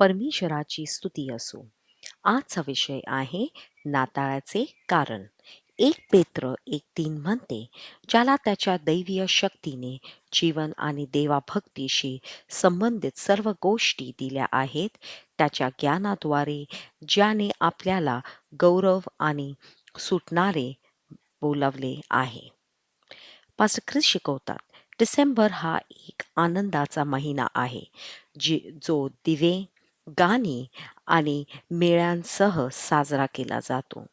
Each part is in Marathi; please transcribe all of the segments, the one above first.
परमेश्वराची स्तुती असो. आजचा विषय आहे नाताळाचे कारण. 1 पेत्र 1:3 म्हणते, ज्याला त्याच्या दैवीय शक्तीने जीवन आणि देवाभक्तीशी संबंधित सर्व गोष्टी दिल्या आहेत, त्याच्या ज्ञानाद्वारे ज्याने आपल्याला गौरव आणि सुटणारे बोलावले आहे. पास्टर ख्रिस शिकवतात, डिसेंबर हा एक आनंदाचा महिना आहे, जो दिवे, गाणी आणि मेळ्यांसह साजरा केला जातो.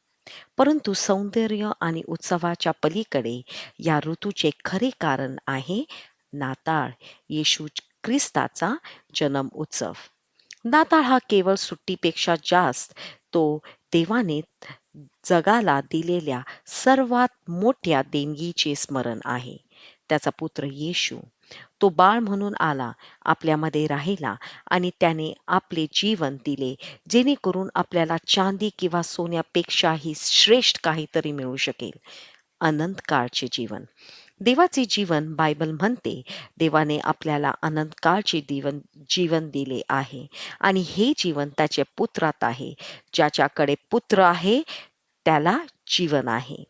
परंतु सौंदर्य आणि उत्सवाच्या पलीकडे या ऋतूचे खरे कारण आहे नाताळ, येशू ख्रिस्ताचा जन्म उत्सव. नाताळ हा केवळ सुट्टीपेक्षा जास्त तो देवाने जगाला दिलेल्या सर्वात मोठ्या देणगीचे स्मरण आहे. त्याचा पुत्र येशू, तो बाळ म्हणून आला, आपल्यामध्ये राहिला आणि त्याने आपले जीवन दिले, जेणेकरून आपल्याला चांदी किंवा सोन्यापेक्षाही श्रेष्ठ काहीतरी मिळू शकेल, अनंत काळचे जीवन. देवाचे जीवन बायबल म्हणते, देवाने आपल्याला अनंत काळचे जीवन दिले आहे आणि हे जीवन त्याच्या पुत्रात आहे. ज्याच्याकडे पुत्र आहे त्याला जीवन आहे.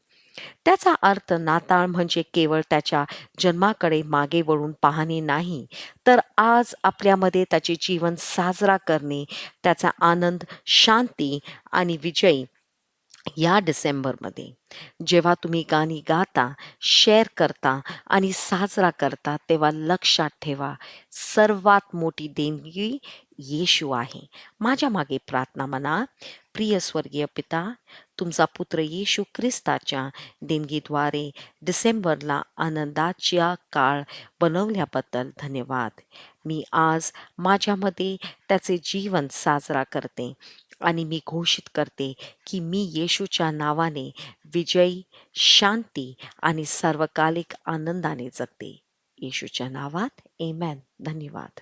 त्याचा अर्थ नाताळ म्हणजे केवळ त्याच्या जन्माकडे मागे वळून पाहणे नाही, तर आज आपल्यामध्ये त्याचे जीवन साजरा करणे, त्याचा आनंद, शांती आणि विजय या डिसेंबरमध्ये. जेव्हा तुम्ही गाणी गाता, शेअर करता आणि साजरा करता, तेव्हा लक्षात ठेवा, सर्वात मोठी देणगी येशू आहे. माझ्या मागे प्रार्थना म्हणा. प्रिय स्वर्गीय पिता, तुमचा पुत्र येशू ख्रिस्ताच्या देणगीद्वारे डिसेंबरला आनंदाचा काळ बनवल्याबद्दल धन्यवाद. मी आज माझ्यामध्ये त्याचे जीवन साजरा करते आणि मी घोषित करते की मी येशूच्या नावाने विजयी, शांती आणि सार्वकालिक आनंदाने जगते. येशूच्या नावात आमेन. धन्यवाद.